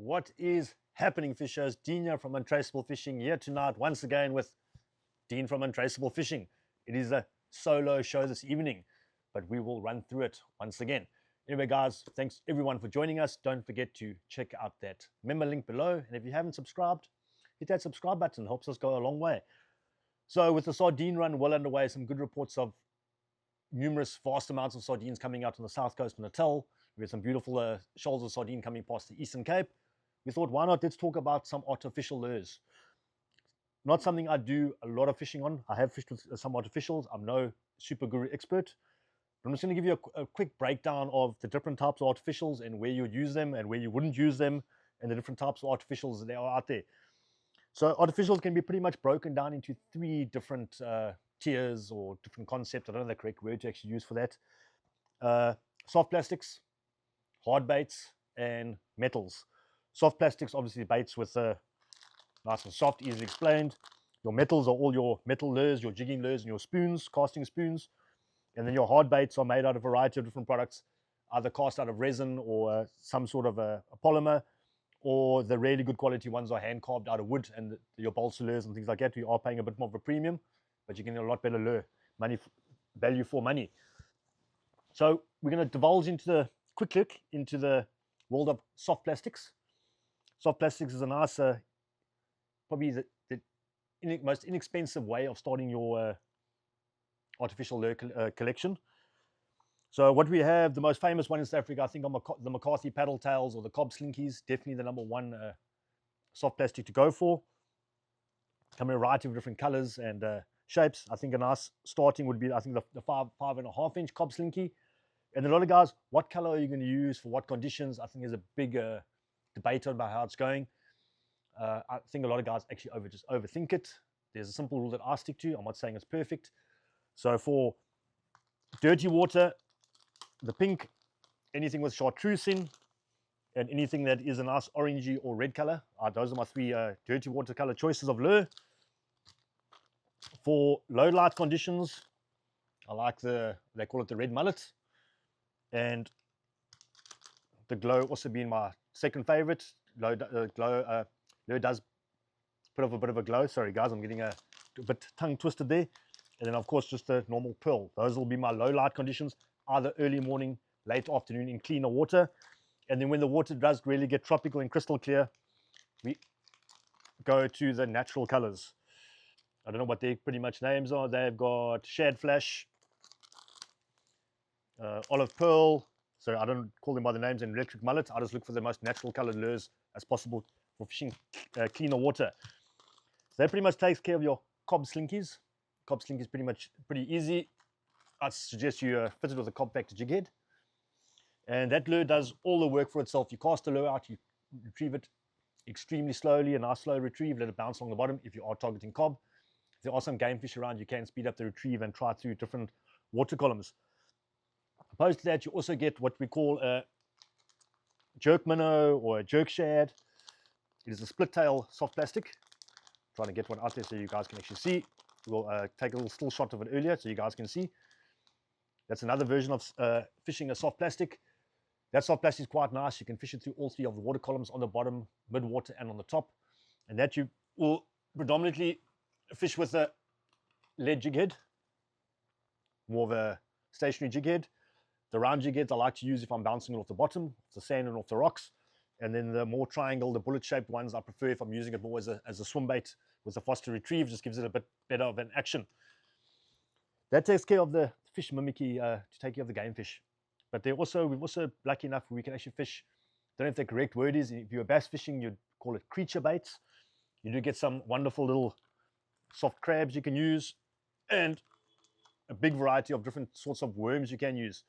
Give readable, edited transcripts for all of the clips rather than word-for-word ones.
What is happening, fishers? Dean here from Untraceable Fishing, here tonight once again with Dean from Untraceable Fishing. It is a solo show this evening, but we will run through it once again. Anyway, guys, thanks everyone for joining us. Don't forget to check out that member link below, and if you haven't subscribed, hit that subscribe button. It helps us go a long way. So with the sardine run well underway, some good reports of numerous vast amounts of sardines coming out on the south coast of Natal. We had some beautiful shoals of sardine coming past the Eastern Cape. We thought, why not, let's talk about some artificial lures. Not something I do a lot of fishing on. I have fished with some artificials. I'm no super guru expert. But I'm just going to give you a quick breakdown of the different types of artificials and where you would use them and where you wouldn't use them, and the different types of artificials that are out there. So artificials can be pretty much broken down into three different tiers or different concepts. I don't know the correct word to actually use for that. Soft plastics, hard baits, and metals. Soft plastics, obviously baits with nice and soft, easily explained. Your metals are all your metal lures, your jigging lures, and your spoons, casting spoons. And then your hard baits are made out of a variety of different products, either cast out of resin or some sort of a polymer, or the really good quality ones are hand carved out of wood, and your balsa lures and things like that, you are paying a bit more of a premium, but you're getting a lot better lure, value for money. So we're going to divulge into the quick look into the world of soft plastics. Soft plastics is a nice, probably the most inexpensive way of starting your artificial lure collection. So what we have, the most famous one in South Africa, I think, are the McCarthy paddle tails or the Cobb slinkies. Definitely the number one soft plastic to go for. Come in a variety of different colors and shapes. I think a nice starting would be, I think, the 5.5 inch Cobb slinky. And a lot of guys, what color are you going to use for what conditions? I think there's a big debate about how it's going. I think a lot of guys actually just overthink it. There's a simple rule that I stick to. I'm not saying it's perfect. So for dirty water, the pink, anything with chartreuse in, and anything that is a nice orangey or red color. Those are my three dirty water color choices of lure. For low light conditions, I like they call it the red mullet. And the glow also being my second favorite. Lure does put off a bit of a glow. Sorry guys, I'm getting a bit tongue twisted there. And then of course just the normal pearl. Those will be my low light conditions, either early morning, late afternoon in cleaner water. And then when the water does really get tropical and crystal clear, we go to the natural colors. I don't know what their pretty much names are. They've got shad flash, olive pearl. So I don't call them by the names, and electric mullet. I just look for the most natural colored lures as possible for fishing cleaner water. So that pretty much takes care of your Cobb slinkies. Cobb slinky is pretty easy. I'd suggest you fit it with a Cobb Factor jig head. And that lure does all the work for itself. You cast the lure out, you retrieve it extremely slowly, a nice slow retrieve, let it bounce along the bottom if you are targeting Cobb. If there are some game fish around, you can speed up the retrieve and try through different water columns. Opposed to that, you also get what we call a jerk minnow or a jerk shad. It is a split tail soft plastic. I'm trying to get one out there so you guys can actually see. We'll take a little still shot of it earlier so you guys can see. That's another version of fishing a soft plastic. That soft plastic is quite nice. You can fish it through all three of the water columns, on the bottom, mid-water, and on the top. And that you will predominantly fish with a lead jig head, more of a stationary jig head. The round jig heads I like to use if I'm bouncing it off the bottom, off the sand and off the rocks. And then the more triangle, the bullet-shaped ones, I prefer if I'm using it more as a swim bait with a faster retrieve. Just gives it a bit better of an action. That takes care of the fish mimicry to take care of the game fish. But we're also lucky enough we can actually fish. Don't know if the correct word is. If you're bass fishing, you'd call it creature baits. You do get some wonderful little soft crabs you can use, and a big variety of different sorts of worms you can use,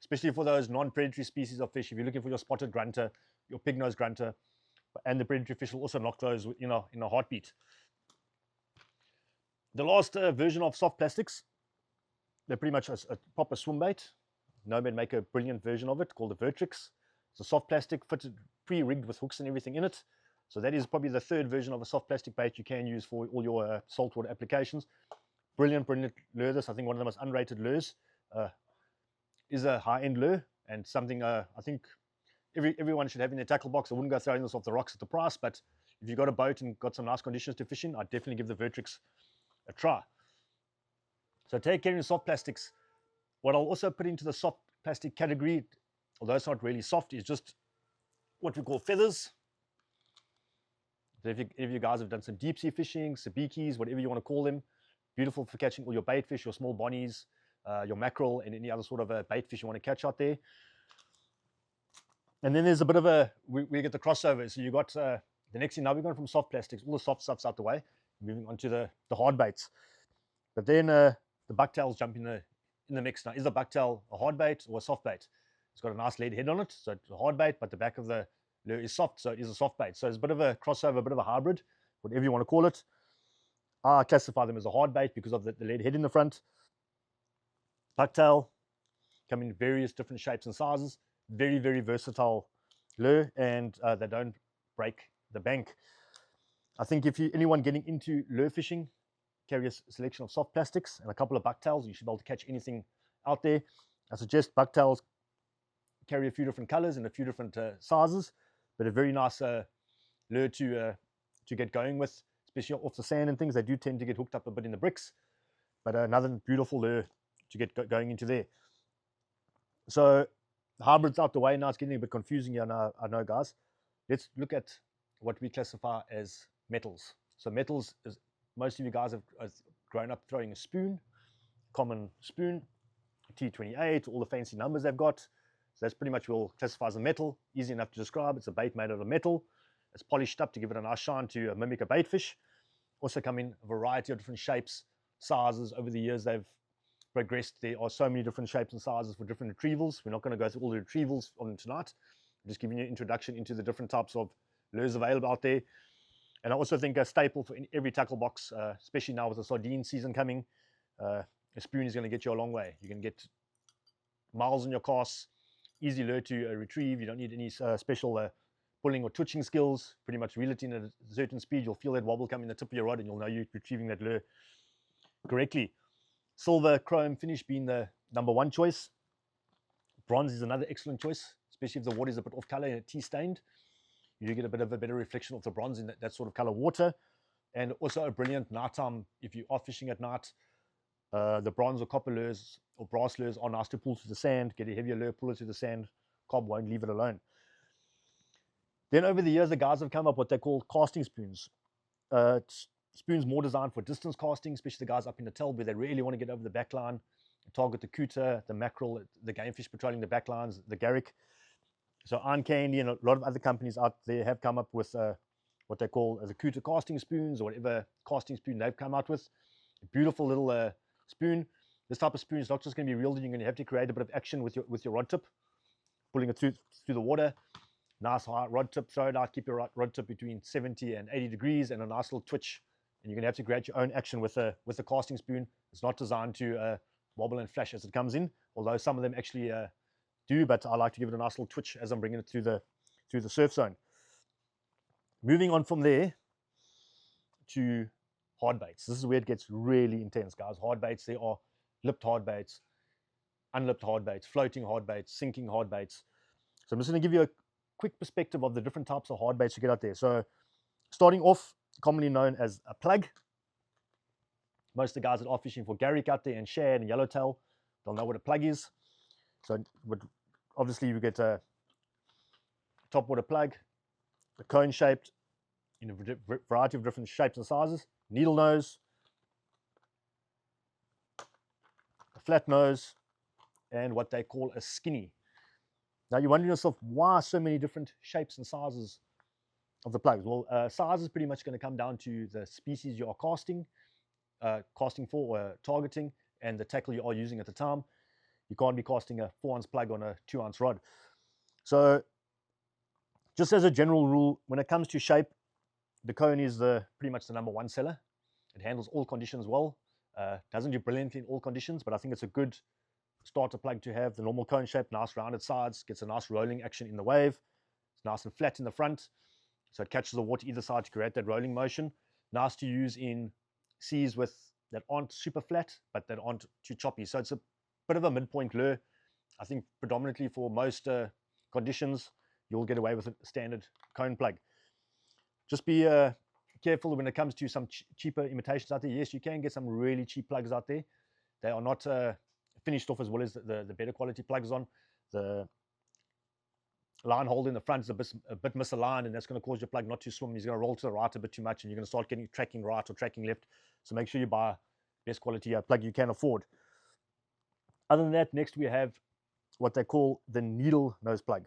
especially for those non-predatory species of fish. If you're looking for your spotted grunter, your pig-nosed grunter, and the predatory fish will also knock those in a heartbeat. The last version of soft plastics, they're pretty much a proper swim bait. Nomad make a brilliant version of it called the Vertrix. It's a soft plastic fitted, pre-rigged with hooks and everything in it. So that is probably the third version of a soft plastic bait you can use for all your saltwater applications. Brilliant lure. This, I think, one of the most underrated lures. Is a high-end lure and something I think everyone should have in their tackle box. I wouldn't go throwing this off the rocks at the price, but if you've got a boat and got some nice conditions to fish in, I'd definitely give the Vertrix a try. So take care of soft plastics. What I'll also put into the soft plastic category, although it's not really soft, is just what we call feathers. So if you guys have done some deep sea fishing, sabikis, whatever you want to call them, beautiful for catching all your bait fish, your small bonnies, your mackerel, and any other sort of bait fish you want to catch out there. And then there's a bit of we get the crossover. So you got the next thing, now we're going from soft plastics, all the soft stuff's out the way, moving on to the hard baits. But then the bucktails jump in the mix now. Is the bucktail a hard bait or a soft bait? It's got a nice lead head on it, so it's a hard bait, but the back of the lure is soft, so it is a soft bait. So it's a bit of a crossover, a bit of a hybrid, whatever you want to call it. I classify them as a hard bait because of the lead head in the front. Bucktail come in various different shapes and sizes. Very, very versatile lure, and they don't break the bank. I think if anyone getting into lure fishing, carry a selection of soft plastics and a couple of bucktails, you should be able to catch anything out there. I suggest bucktails carry a few different colors and a few different sizes, but a very nice lure to get going with, especially off the sand and things. They do tend to get hooked up a bit in the bricks, but another beautiful lure to get going into there. So the hybrid's out the way now. It's getting a bit confusing here now, I know, guys. Let's look at what we classify as metals. So metals is, most of you guys have grown up throwing a spoon, common spoon, T28, all the fancy numbers they've got. So that's pretty much what we'll classify as a metal. Easy enough to describe. It's a bait made out of metal. It's polished up to give it a nice shine to mimic a bait fish. Also come in a variety of different shapes, sizes. Over the years they've progressed. There are so many different shapes and sizes for different retrievals. We're not going to go through all the retrievals on tonight. I'm just giving you an introduction into the different types of lures available out there. And I also think a staple for every tackle box, especially now with the sardine season coming, a spoon is going to get you a long way. You can get miles in your casts, easy lure to retrieve. You don't need any special pulling or twitching skills. Pretty much reel it in at a certain speed. You'll feel that wobble come in the tip of your rod and you'll know you're retrieving that lure correctly. Silver chrome finish being the #1 choice. Bronze is another excellent choice, especially if the water is a bit off color and tea stained. You do get a bit of a better reflection of the bronze in that sort of color water. And also a brilliant nighttime, if you are fishing at night. The bronze or copper lures or brass lures are nice to pull through the sand. Get a heavier lure, pull it through the sand. Cob won't leave it alone. Then over the years, the guys have come up with what they call casting spoons. Spoons more designed for distance casting, especially the guys up in the Telb where they really want to get over the back line, target the cooter, the mackerel, the game fish patrolling the back lines, the garrick. So Iron Candy and a lot of other companies out there have come up with what they call the cooter casting spoons, or whatever casting spoon they've come out with. A beautiful little spoon. This type of spoon is not just going to be reeled in. You're going to have to create a bit of action with your rod tip, pulling it through the water. Nice high rod tip, throw it out, keep your rod tip between 70 and 80 degrees, and a nice little twitch. And you're going to have to create your own action with the casting spoon. It's not designed to wobble and flash as it comes in, although some of them actually do, but I like to give it a nice little twitch as I'm bringing it through the surf zone. Moving on from there to hard baits. This is where it gets really intense, guys. Hard baits, there are lipped hard baits, unlipped hard baits, floating hard baits, sinking hard baits. So I'm just going to give you a quick perspective of the different types of hard baits you get out there. So starting off, commonly known as a plug. Most of the guys that are fishing for garrick out there and shad and yellowtail, they'll know what a plug is. So obviously you get a topwater plug, a cone shaped in a variety of different shapes and sizes, needle nose, a flat nose, and what they call a skinny. Now you're wondering yourself, why so many different shapes and sizes of the plugs? Well, size is pretty much going to come down to the species you are casting for or targeting, and the tackle you are using at the time. You can't be casting a 4-ounce plug on a 2-ounce rod. So just as a general rule, when it comes to shape, the cone is pretty much the #1 seller. It handles all conditions well. Doesn't do brilliantly in all conditions, but I think it's a good starter plug to have. The normal cone shape, nice rounded sides, gets a nice rolling action in the wave. It's nice and flat in the front, so it catches the water either side to create that rolling motion. Nice to use in seas that aren't super flat, but that aren't too choppy. So it's a bit of a midpoint lure. I think predominantly for most conditions, you'll get away with a standard cone plug. Just be careful when it comes to some cheaper imitations out there. Yes, you can get some really cheap plugs out there. They are not finished off as well as the better quality plugs on. The line hole in the front is a bit misaligned, and that's going to cause your plug not to swim. He's going to roll to the right a bit too much, and you're going to start getting tracking right or tracking left. So make sure you buy best quality plug you can afford. Other than that, next we have what they call the needle nose plug.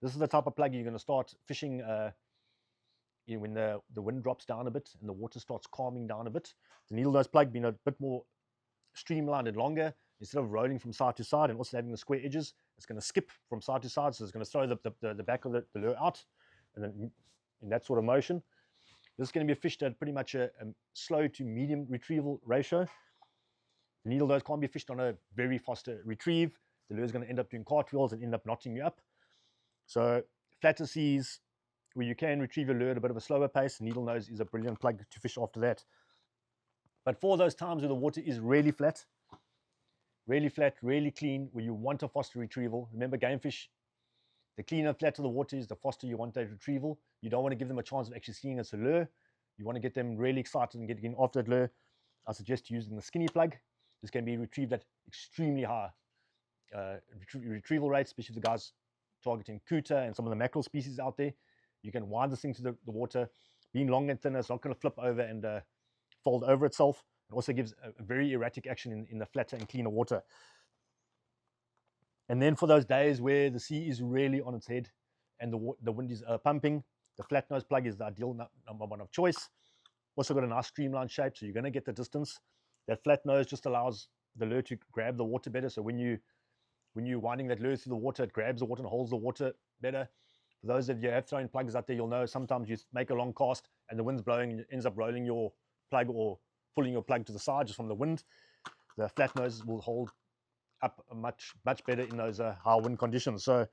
This is the type of plug you're going to start fishing when the wind drops down a bit and the water starts calming down a bit. The needle nose plug being a bit more streamlined and longer, instead of rolling from side to side and also having the square edges, it's going to skip from side to side, so it's going to throw the back of the lure out, and then in that sort of motion. This is going to be fished at pretty much a slow to medium retrieval ratio. The needle nose can't be fished on a very fast retrieve. The lure is going to end up doing cartwheels and end up knotting you up. So flatter seas, where you can retrieve your lure at a bit of a slower pace, needle nose is a brilliant plug to fish after that. But for those times where the water is really flat, really clean, where you want a faster retrieval, remember game fish, the cleaner and flatter the water is, the faster you want that retrieval. You don't want to give them a chance of actually seeing it's a lure. You want to get them really excited and getting after that lure. I suggest using the skinny plug. This can be retrieved at extremely high retrieval rates, especially the guys targeting kuta and some of the mackerel species out there. You can wind this thing to the water. Being long and thinner, it's not going to flip over and fold over itself. It also gives a very erratic action in the flatter and cleaner water. And then for those days where the sea is really on its head and the wind is pumping, the flat nose plug is the ideal number one of choice. Also got a nice streamlined shape, so you're going to get the distance. That flat nose just allows the lure to grab the water better. So when you're winding that lure through the water, it grabs the water and holds the water better. For those of you who have thrown plugs out there, you'll know sometimes you make a long cast and the wind's blowing and it ends up rolling your plug or pulling your plug to the side just from the wind. The flat nose will hold up much better in those high wind conditions. So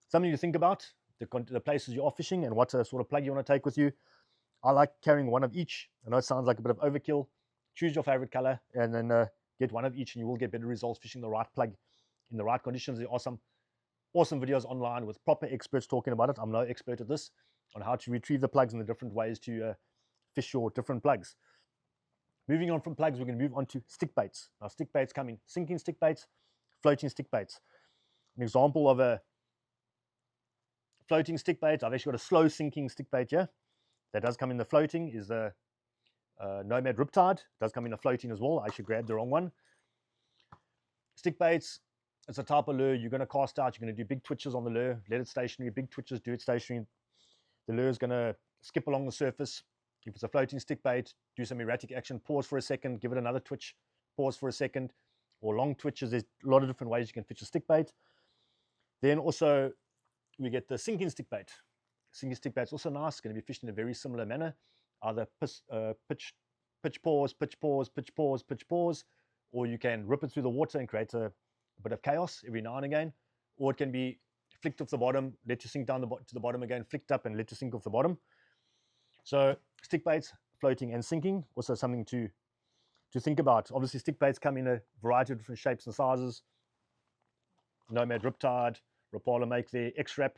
something to think about, the places you are fishing and what sort of plug you want to take with you. I like carrying one of each. I know it sounds like a bit of overkill. Choose your favorite color and then get one of each, and you will get better results fishing the right plug in the right conditions. There are some awesome videos online with proper experts talking about it. I'm no expert at this, on how to retrieve the plugs and the different ways to fish your different plugs. Moving on from plugs, we're going to move on to stick baits. Now, stick baits come in sinking stick baits, floating stick baits. An example of a floating stick bait, I've actually got a slow sinking stick bait here. That does come in the floating, is the Nomad Riptide. It does come in the floating as well. I actually grabbed the wrong one. Stick baits, it's a type of lure you're going to cast out. You're going to do big twitches on the lure, let it stationary, big twitches, do it stationary. The lure is going to skip along the surface. If it's a floating stick bait, do some erratic action, pause for a second, give it another twitch, pause for a second, or long twitches. There's a lot of different ways you can fish a stick bait. Then also we get the sinking stick bait. Sinking stick bait is also nice. It's going to be fished in a very similar manner. Either pitch pause, pitch pause, pitch pause, pitch pause, or you can rip it through the water and create a bit of chaos every now and again, or it can be flicked off the bottom, let you sink down to the bottom again, flicked up and let you sink off the bottom. So stick baits, floating and sinking, also something to think about. Obviously stick baits come in a variety of different shapes and sizes. Nomad Riptide, Rapala make their X-Wrap,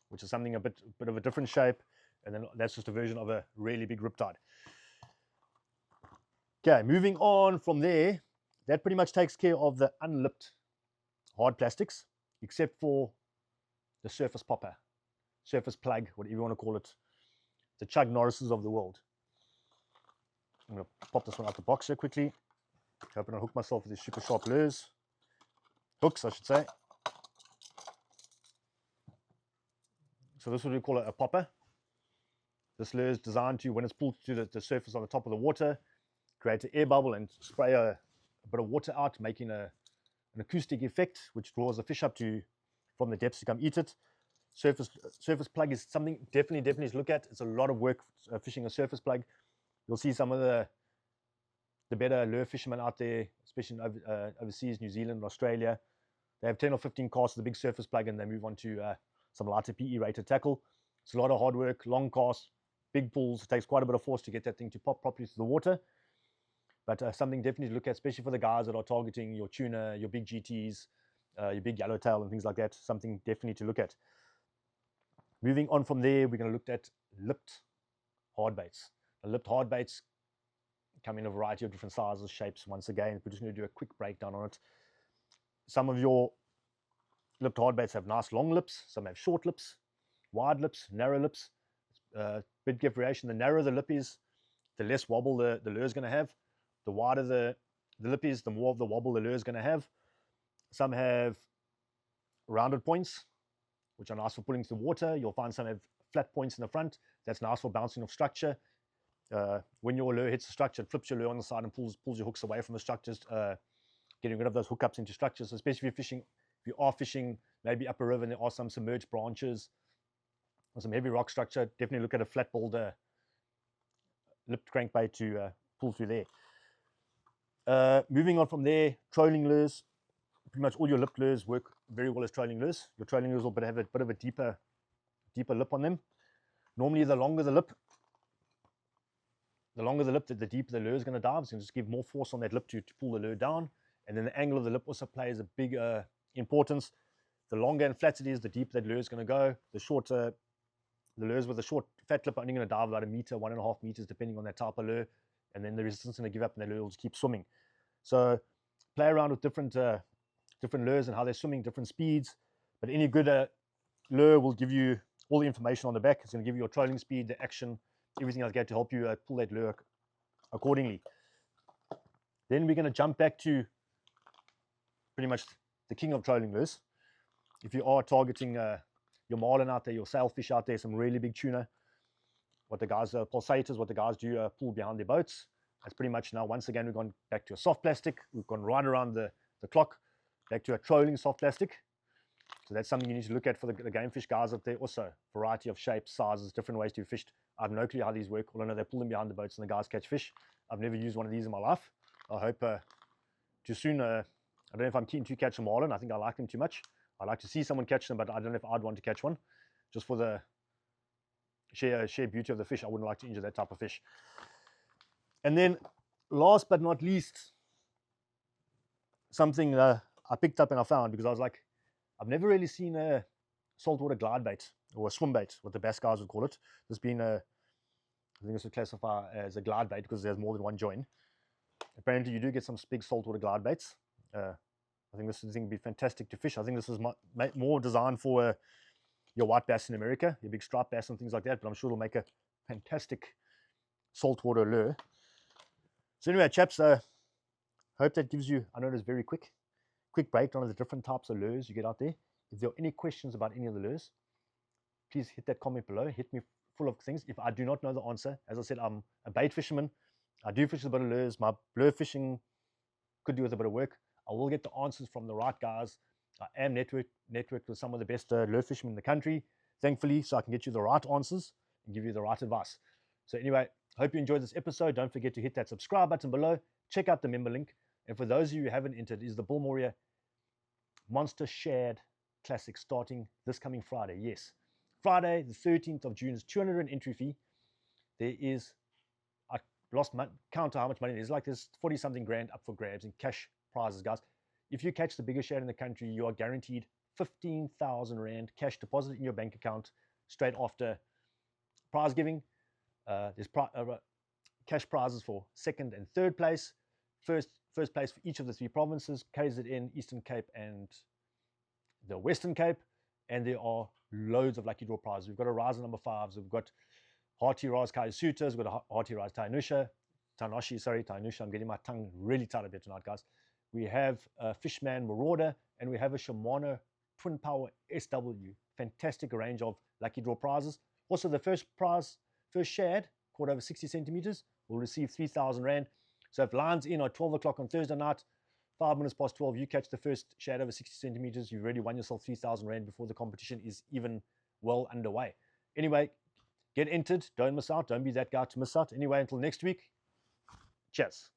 which is something a bit of a different shape, and then that's just a version of a really big Riptide. Okay, moving on from there, that pretty much takes care of the unlipped hard plastics, except for the surface popper, surface plug, whatever you want to call it, the Chug Norrises of the world. I'm going to pop this one out the box here quickly. Hoping I hook myself with these super sharp lures. Hooks, I should say. So this is what we call a popper. This lure is designed to, when it's pulled to the surface on the top of the water, create an air bubble and spray a bit of water out, making an acoustic effect, which draws the fish up from the depths to come eat it. Surface plug is something definitely to look at. It's a lot of work fishing a surface plug. You'll see some of the better lure fishermen out there, especially overseas, New Zealand, Australia. They have 10 or 15 casts with a big surface plug and they move on to some lighter PE rated tackle. It's a lot of hard work, long casts, big pulls. It takes quite a bit of force to get that thing to pop properly to the water. But something definitely to look at, especially for the guys that are targeting your tuna, your big GTs, your big yellowtail and things like that. Something definitely to look at. Moving on from there, we're going to look at lipped hard baits. The lipped hard baits come in a variety of different sizes, shapes. Once again, we're just going to do a quick breakdown on it. Some of your lipped hard baits have nice long lips, some have short lips, wide lips, narrow lips. Big variation. The narrower the lip is, the less wobble the lure is going to have. The wider the lip is, the more of the wobble the lure is going to have. Some have rounded points, which are nice for pulling through water. You'll find some have flat points in the front. That's nice for bouncing off structure. When your lure hits the structure, it flips your lure on the side and pulls your hooks away from the structures, getting rid of those hookups into structures. So especially if you are fishing maybe up a river and there are some submerged branches or some heavy rock structure, definitely look at a flat-balled lipped crankbait to pull through there. Moving on from there, trolling lures. Pretty much all your lipped lures work very well as trolling lures. Your trolling lures will have a bit of a deeper lip on them. Normally, the longer the lip, the deeper the lure is going to dive. It's going to just give more force on that lip to pull the lure down. And then the angle of the lip also plays a big importance. The longer and flatter it is, the deeper that lure is going to go. The shorter, the lures with a short fat lip are only going to dive about 1 meter, 1.5 meters, depending on that type of lure. And then the resistance is going to give up and the lure will just keep swimming. So play around with different lures and how they're swimming, different speeds. But any good lure will give you all the information on the back. It's going to give you your trolling speed, the action, everything else to help you pull that lure accordingly. Then we're going to jump back to pretty much the king of trolling lures. If you are targeting your marlin out there, your sailfish out there, some really big tuna, what the guys, pulsators, what the guys do pull behind their boats. That's pretty much now, once again, we've gone back to a soft plastic. We've gone right around the clock, back to a trolling soft plastic. So that's something you need to look at for the game fish guys out there. Also, variety of shapes, sizes, different ways to be fished. I have no clue how these work. All I know, they pull them behind the boats and the guys catch fish. I've never used one of these in my life. I hope too soon. I don't know if I'm keen to catch a marlin. I think I like them too much. I like to see someone catch them, but I don't know if I'd want to catch one. Just for the sheer beauty of the fish, I wouldn't like to injure that type of fish. And then, last but not least, something I picked up and I found, because I was like, I've never really seen a saltwater glide bait or a swim bait, what the bass guys would call it. This being I think this would classify as a glide bait because there's more than one join. Apparently, you do get some big saltwater glide baits. I think this thing would be fantastic to fish. I think this is more designed for your white bass in America, your big striped bass and things like that, but I'm sure it'll make a fantastic saltwater lure. So anyway, chaps, hope that gives you, I know it is very quick breakdown of the different types of lures you get out there. If there are any questions about any of the lures, please hit that comment below. Hit me full of things. If I do not know the answer, as I said, I'm a bait fisherman. I do fish with a bit of lures. My lure fishing could do with a bit of work. I will get the answers from the right guys. I am networked with some of the best lure fishermen in the country, thankfully, so I can get you the right answers and give you the right advice. So anyway, hope you enjoyed this episode. Don't forget to hit that subscribe button below. Check out the member link. And for those of you who haven't entered, is the Bull Moria Monster Shad Classic starting this coming Friday. Yes, Friday, the 13th of June is $200 entry fee. There is, I lost count of how much money it is. Like there's 40-something grand up for grabs in cash prizes, guys. If you catch the biggest shad in the country, you are guaranteed 15,000 Rand cash deposited in your bank account straight after prize giving. There's cash prizes for second and third place. First place for each of the 3 provinces, KZN, Eastern Cape, and the Western Cape. And there are loads of lucky draw prizes. We've got a Rise number 5s. We've got Hearty Rise Kaisutas. We've got a Hearty Rise Tainusha. I'm getting my tongue really tight a bit tonight, guys. We have a Fishman Marauder, and we have a Shimano Twin Power SW. Fantastic range of lucky draw prizes. Also, the first shad, caught over 60 centimeters, will receive 3,000 Rand. So if lines in at 12 o'clock on Thursday night, 5 minutes past 12, you catch the first shad over 60 centimeters, you've already won yourself 3,000 Rand before the competition is even well underway. Anyway, get entered. Don't miss out. Don't be that guy to miss out. Anyway, until next week, cheers.